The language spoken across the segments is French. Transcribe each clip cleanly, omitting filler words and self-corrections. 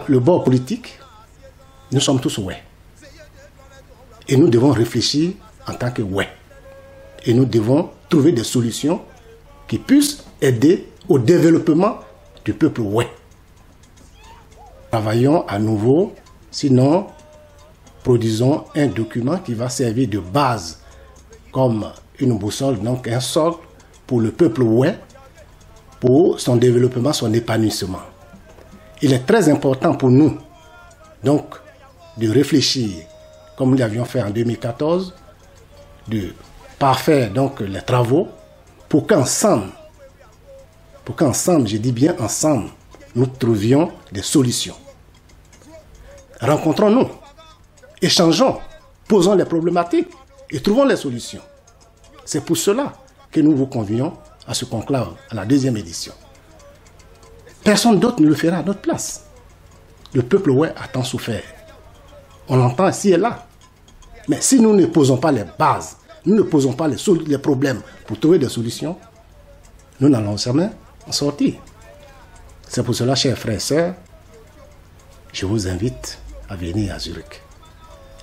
Le bord politique, nous sommes tous ouais. Et nous devons réfléchir en tant que ouais. Et nous devons trouver des solutions qui puissent aider au développement du peuple ouais. Travaillons à nouveau, sinon produisons un document qui va servir de base comme une boussole, donc un socle pour le peuple ouais, pour son développement, son épanouissement. Il est très important pour nous, donc, de réfléchir, comme nous l'avions fait en 2014, de parfaire donc les travaux, pour qu'ensemble, je dis bien ensemble, nous trouvions des solutions. Rencontrons-nous, échangeons, posons les problématiques et trouvons les solutions. C'est pour cela que nous vous convions à ce conclave, à la 2e édition. Personne d'autre ne le fera à notre place. Le peuple ouais a tant souffert. On l'entend ici et là. Mais si nous ne posons pas les bases, nous ne posons pas les problèmes pour trouver des solutions, nous n'allons jamais en sortir. C'est pour cela, chers frères et sœurs, je vous invite à venir à Zurich.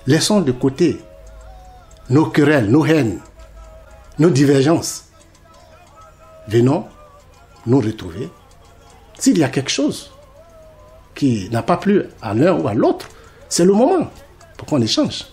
Laissons de côté nos querelles, nos haines, nos divergences. Venons nous retrouver. S'il y a quelque chose qui n'a pas plu à l'un ou à l'autre, c'est le moment pour qu'on échange.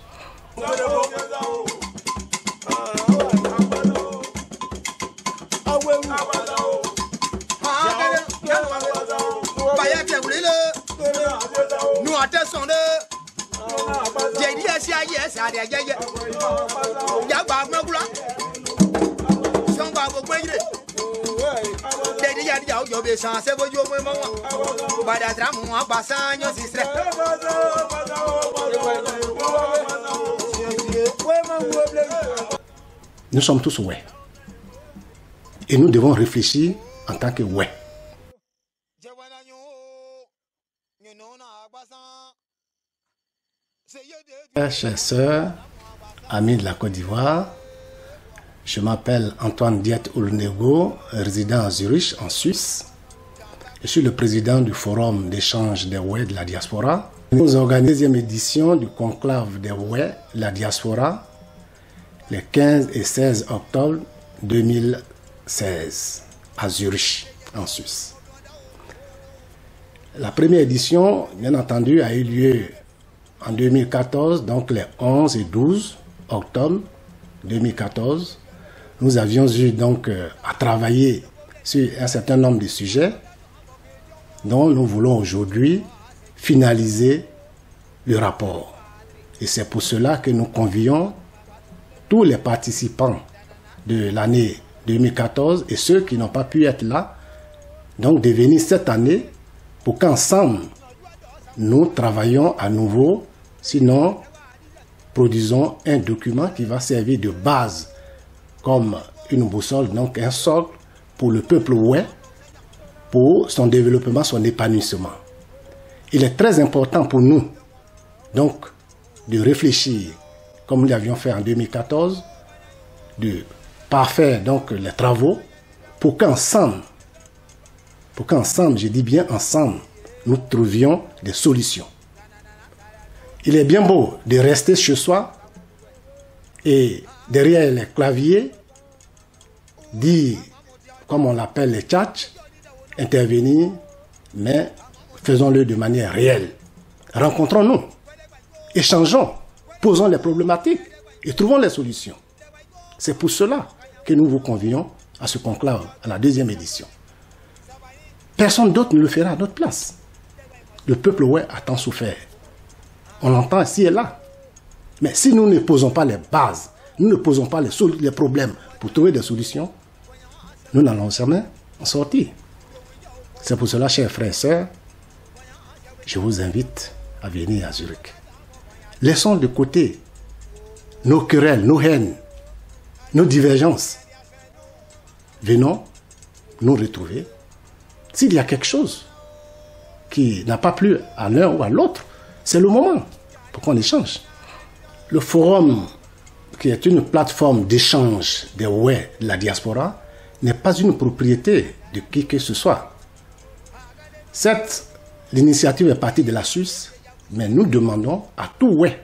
Nous sommes tous ouais. Et nous devons réfléchir en tant que ouais. Chers sœurs, amis de la Côte d'Ivoire, je m'appelle Antoine Diet Oulnego, résident à Zurich, en Suisse. Je suis le président du Forum d'échange des ouais de la diaspora. Nous organisons la 2e édition du conclave des ouais de la diaspora les 15 et 16 octobre 2016 à Zurich, en Suisse. La première édition, bien entendu, a eu lieu en 2014, donc les 11 et 12 octobre 2014. Nous avions eu donc à travailler sur un certain nombre de sujets dont nous voulons aujourd'hui finaliser le rapport. Et c'est pour cela que nous convions tous les participants de l'année 2014 et ceux qui n'ont pas pu être là, donc de venir cette année pour qu'ensemble nous travaillions à nouveau, sinon produisons un document qui va servir de base comme une boussole, donc un socle pour le peuple ouais, pour son développement, son épanouissement. Il est très important pour nous, donc, de réfléchir, comme nous l'avions fait en 2014, de parfaire donc les travaux, pour qu'ensemble, je dis bien ensemble, nous trouvions des solutions. Il est bien beau de rester chez soi et derrière les claviers, dire, comme on l'appelle les tchatchs, intervenir, mais faisons-le de manière réelle. Rencontrons-nous, échangeons, posons les problématiques et trouvons les solutions. C'est pour cela que nous vous convions à ce conclave, à la 2e édition. Personne d'autre ne le fera à notre place. Le peuple ouais a tant souffert. On l'entend ici et là. Mais si nous ne posons pas les bases, nous ne posons pas les problèmes pour trouver des solutions, nous n'allons jamais en sortir. C'est pour cela, chers frères et sœurs, je vous invite à venir à Zurich. Laissons de côté nos querelles, nos haines, nos divergences. Venons nous retrouver. S'il y a quelque chose qui n'a pas plu à l'un ou à l'autre, c'est le moment pour qu'on échange. Le forum, qui est une plateforme d'échange des ouais de la diaspora, n'est pas une propriété de qui que ce soit. Certes, l'initiative est partie de la Suisse, mais nous demandons à tout ouais,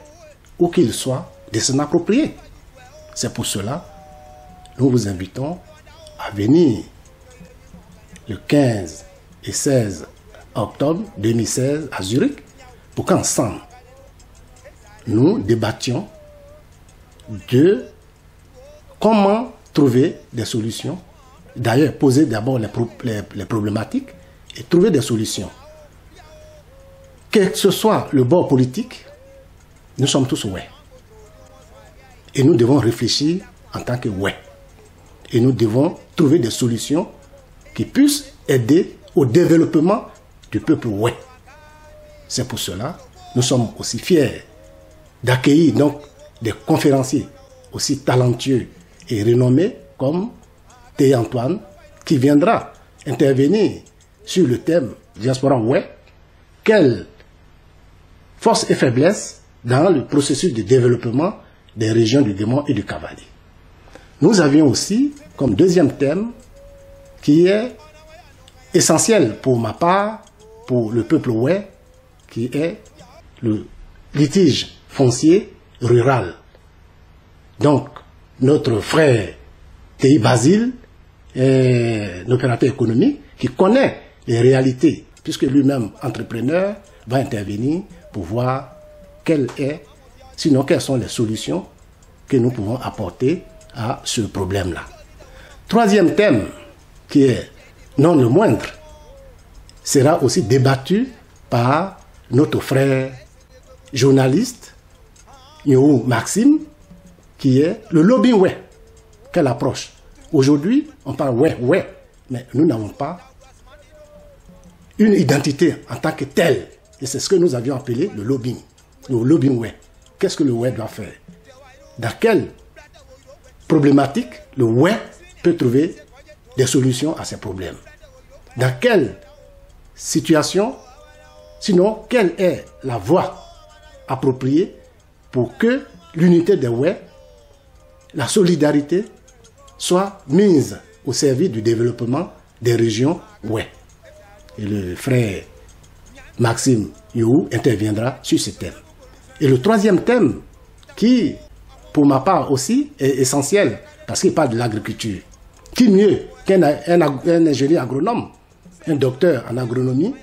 où qu'il soit, de s'en approprier. C'est pour cela que nous vous invitons à venir le 15 et 16 octobre 2016 à Zurich pour qu'ensemble, nous débattions de comment trouver des solutions. D'ailleurs, poser d'abord les problématiques et trouver des solutions. Quel que ce soit le bord politique, nous sommes tous ouais. Et nous devons réfléchir en tant que ouais. Et nous devons trouver des solutions qui puissent aider au développement du peuple ouais. C'est pour cela que nous sommes aussi fiers d'accueillir donc des conférenciers aussi talentueux et renommés comme Théa Antoine, qui viendra intervenir sur le thème diaspora ouais, quelle force et faiblesse dans le processus de développement des régions du Démon et du Cavalier. Nous avions aussi comme deuxième thème qui est essentiel pour ma part, pour le peuple ouais, qui est le litige foncier rural. Donc, notre frère Théi Basile est un opérateur économique qui connaît les réalités, puisque lui-même, entrepreneur, va intervenir pour voir quelles sont les solutions que nous pouvons apporter à ce problème-là. Troisième thème, qui est non le moindre, sera aussi débattu par notre frère journaliste, Yohou Maxime, qui est le lobbying ouais. Quelle approche? Aujourd'hui, on parle ouais, mais nous n'avons pas une identité en tant que telle. Et c'est ce que nous avions appelé le lobbying ouais. Qu'est-ce que le ouais doit faire? Dans quelle problématique le ouais peut trouver des solutions à ces problèmes? Dans quelle situation, sinon, quelle est la voie appropriée pour que l'unité des ouais, la solidarité, soit mise au service du développement des régions ouais. Et le frère Maxime Yohou interviendra sur ce thème. Et le troisième thème, qui, pour ma part aussi, est essentiel, parce qu'il parle de l'agriculture. Qui mieux qu'un ingénieur agronome, un docteur en agronomie,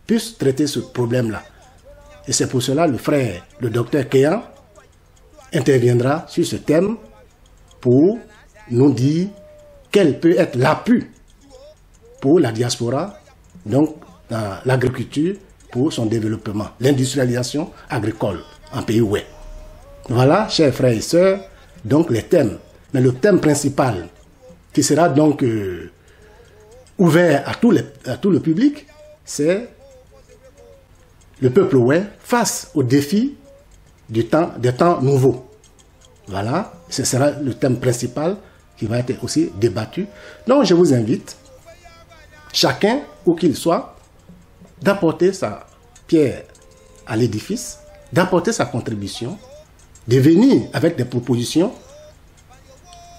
puisse traiter ce problème-là. Et c'est pour cela que le docteur Kéan, interviendra sur ce thème pour nous dire quel peut être l'appui pour la diaspora, donc dans l'agriculture, pour son développement, l'industrialisation agricole en pays ouais. Voilà, chers frères et sœurs, donc les thèmes. Mais le thème principal, qui sera donc ouvert à tout le public, c'est le peuple ouais face aux défis des temps nouveaux. Voilà, ce sera le thème principal qui va être aussi débattu. Donc je vous invite, chacun, où qu'il soit, d'apporter sa pierre à l'édifice, d'apporter sa contribution, de venir avec des propositions.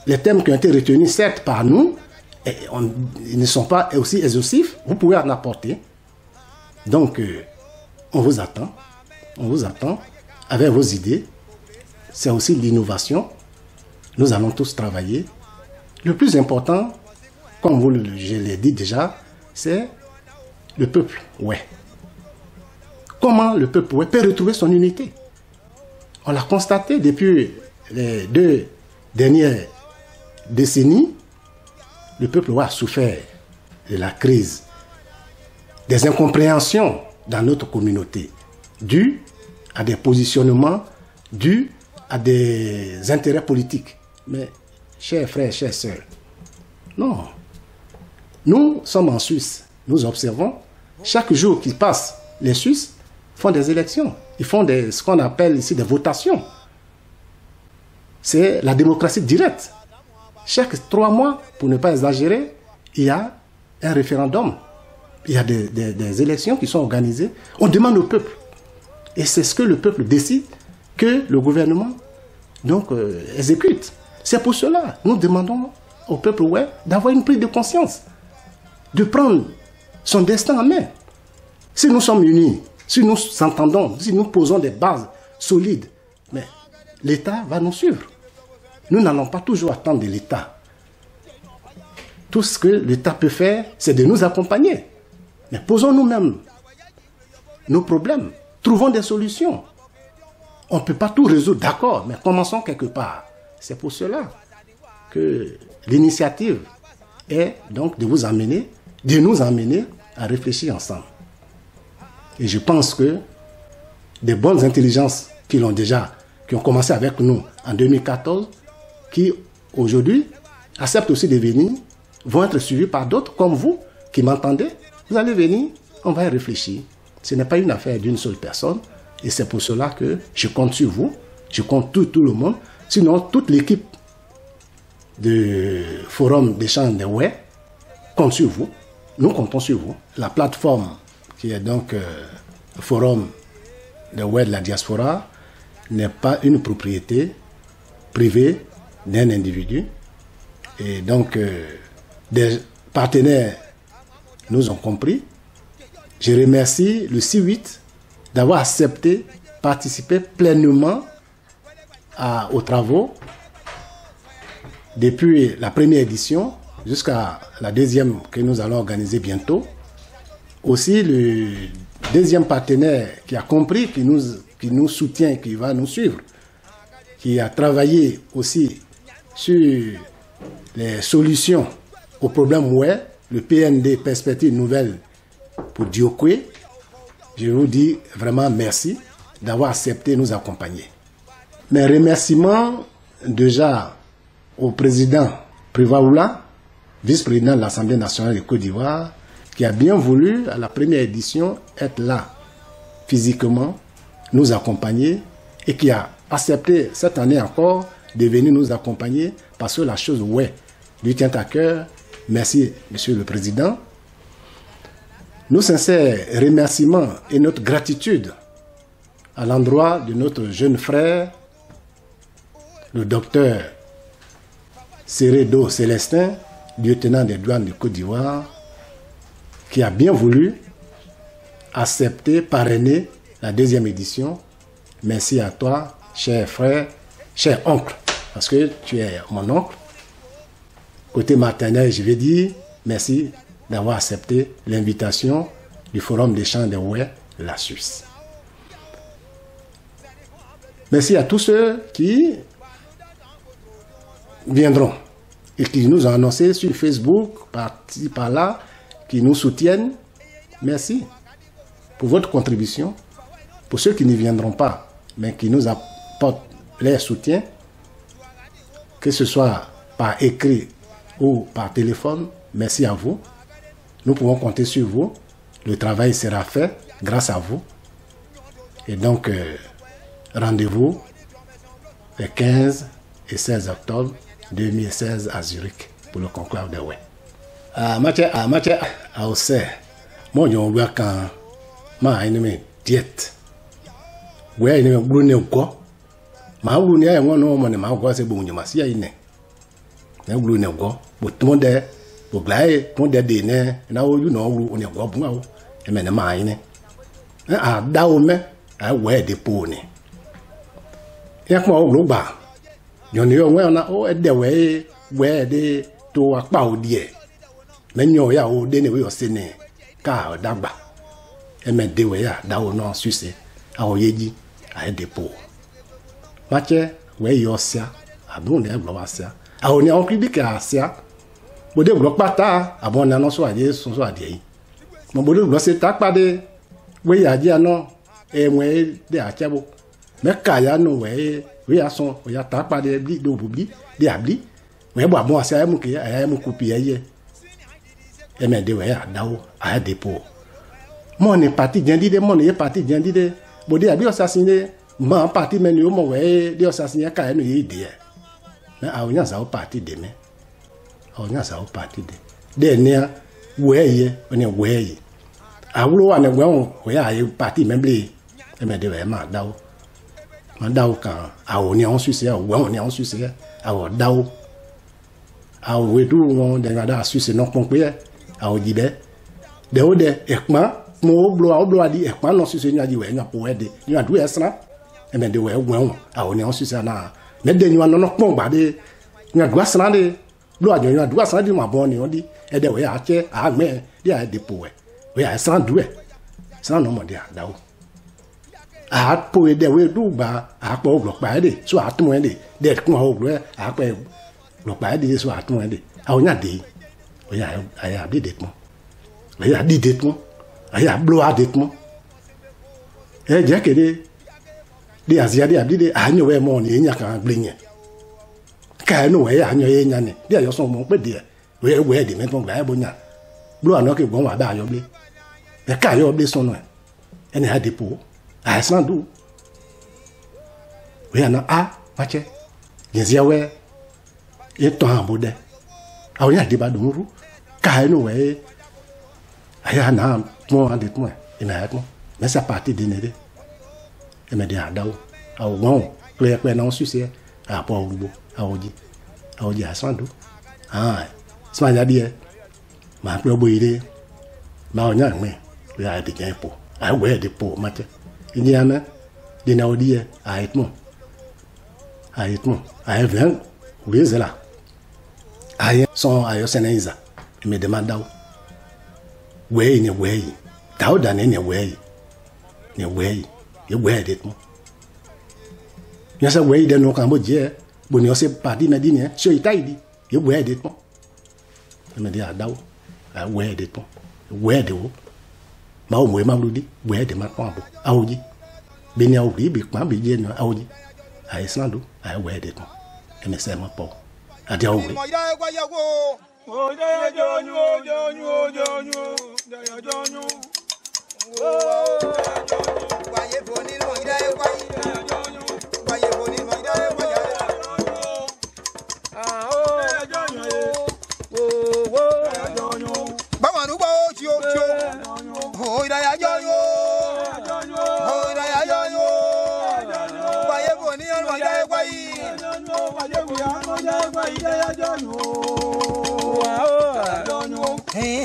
Les thèmes qui ont été retenus, certes, par nous, ils ne sont pas aussi exhaustifs, vous pouvez en apporter. Donc, on vous attend avec vos idées. C'est aussi l'innovation. Nous allons tous travailler. Le plus important, comme je l'ai dit déjà, c'est le peuple ouais. Comment le peuple ouais peut retrouver son unité? On l'a constaté depuis les 2 dernières décennies. Le peuple ouais a souffert de la crise, des incompréhensions dans notre communauté, dues à des positionnements, dues à des intérêts politiques. Mais, chers frères, chères sœurs, non. Nous sommes en Suisse. Nous observons, chaque jour qui passe, les Suisses font des élections. Ils font ce qu'on appelle ici des votations. C'est la démocratie directe. Chaque 3 mois, pour ne pas exagérer, il y a un référendum. Il y a des élections qui sont organisées. On demande au peuple. Et c'est ce que le peuple décide que le gouvernement donc, exécute. C'est pour cela que nous demandons au peuple ouais d'avoir une prise de conscience, de prendre son destin en main. Si nous sommes unis, si nous s'entendons, si nous posons des bases solides, mais l'État va nous suivre. Nous n'allons pas toujours attendre de l'État. Tout ce que l'État peut faire, c'est de nous accompagner. Mais posons nous-mêmes nos problèmes. Trouvons des solutions. On ne peut pas tout résoudre, d'accord, mais commençons quelque part. C'est pour cela que l'initiative est donc de vous amener, de nous amener à réfléchir ensemble. Et je pense que des bonnes intelligences qui ont commencé avec nous en 2014, qui aujourd'hui acceptent aussi de venir, vont être suivis par d'autres comme vous qui m'entendez. Vous allez venir, on va y réfléchir. Ce n'est pas une affaire d'une seule personne. Et c'est pour cela que je compte sur vous, je compte tout le monde. Sinon, toute l'équipe du Forum d'échange des Ouè compte sur vous. Nous comptons sur vous. La plateforme qui est donc le Forum des Ouè de la diaspora n'est pas une propriété privée d'un individu. Et donc, des partenaires nous ont compris. Je remercie le C8 d'avoir accepté participer pleinement aux travaux depuis la première édition jusqu'à la deuxième que nous allons organiser bientôt. Aussi le deuxième partenaire qui a compris, qui nous soutient, qui va nous suivre, qui a travaillé aussi sur les solutions aux problèmes Ouè, le PND, Perspective Nouvelle pour Diokwe. Je vous dis vraiment merci d'avoir accepté de nous accompagner. Mes remerciements déjà au président Privaoula, vice-président de l'Assemblée nationale de Côte d'Ivoire, qui a bien voulu, à la première édition, être là, physiquement, nous accompagner, et qui a accepté cette année encore de venir nous accompagner, parce que la chose, ouais, lui tient à cœur. Merci, Monsieur le Président. Nos sincères remerciements et notre gratitude à l'endroit de notre jeune frère, le docteur Seredo Célestin, lieutenant des douanes de Côte d'Ivoire, qui a bien voulu accepter, parrainer la deuxième édition. Merci à toi, cher frère, cher oncle, parce que tu es mon oncle. Côté maternel, je vais dire merci d'avoir accepté l'invitation du Forum d'échange des Ouè de la Suisse. Merci à tous ceux qui viendront et qui nous ont annoncé sur Facebook, par-ci, par-là, qui nous soutiennent. Merci pour votre contribution. Pour ceux qui ne viendront pas, mais qui nous apportent leur soutien, que ce soit par écrit ou par téléphone, merci à vous. Nous pouvons compter sur vous. Le travail sera fait grâce à vous. Et donc, rendez-vous les 15 et 16 octobre 2016 à Zurich pour le conclave de Ouè. Moi, je vois quand ma ennemi diète. Ouè, il ne me brûle pas. Ma brûle n'est pas un ma brûle c'est bon, je m'assieds iné. Ne brûle n'est pas. Tout le monde est pour glaire, tout le monde est déné. Na o you know on est quoi bon et mais ne ma iné. Ah daome, ah ouais des pone. Ya ko o ba. Yo ni o we na o e de we de to apa o die. Menyo ya o de ne we o se ne ka o dagba. E me de we ya da o no succès. A o yeji a e de po. Mache we yo sia, abun de glo wa sia. A o ni on kri ka sia. Bode glo pata abon na no so ade so ade yi. Mo bode glo se ta pade we ya ji ano e we de a chebo. Me ka ya no we ason o ya ta pade bi do bubli de abli. We bo abon ase mu ke ya mu kupi eye. E me de we ya dawo a de po. Mo ni parti jendi de mo ni parti jendi de bode abi assassiné ma parti menu mo we de assassiné ka no ye de. Na a onya za o parti de me. Onya sa o parti de ne weye oni weye awuro wa ne gwan o ya ye parti memble e me de we ma dawo kan a oni on succès o wa oni on succès a o dawo à ouais tout on des gars Suisse non pompé à Odibé de haut de ekman mo blo adi ekman non Suisse ni adi we nya po ede ni adu esra e me de we won a oni on Suisse na me de ni wa no pon gba de ni adu asra de blo ajo ni adu asra di ma bon ni on di e de we a che a me di a de po we a esra du e esra no mo de ada o a po e de we du gba a po blo pa de so atun e de kun o blo a pe blo pa de so atun e de a o nya de o ya a bi de mo il y a 10 détenus, il y a blois détenus. Et j'ai que des Asiatiques des agneaux et mon il y a qu'un bligné. Car nous et agneaux et nani, des sont mon petit. Oui, oui, des mettons là, bon ya. Blois non que bon va bas yobli. Mais car yobli son nom. Et n'a des pots. À sans doute. Oui, on a ah, maché. Les yaoué. Et toi en boudet. Ah, on y a des bas de mourou. Car nous et aya na mo ande mo e na mo mais ça partie de nede e me de adawo awo won pe na Suisse a po ogbo awoji asandu ah sma ya die ma pe ogbo ire ma onya me we a de gen po a we de po mate ni ana de na odie a etmo a ven we zela aye son ayo senaiza me demanda way ni way tao da ni way ye way det mo nya sa way de no kan bo je bo ni o se party na di ni so itai di ye way det mo me dia dawo a way det mo way de o ma o mo ma lu di way de ma kwa bo awji be ni awri bi pa bi je no awji ai san do ai way det mo e me se ma po a dia awri Hey,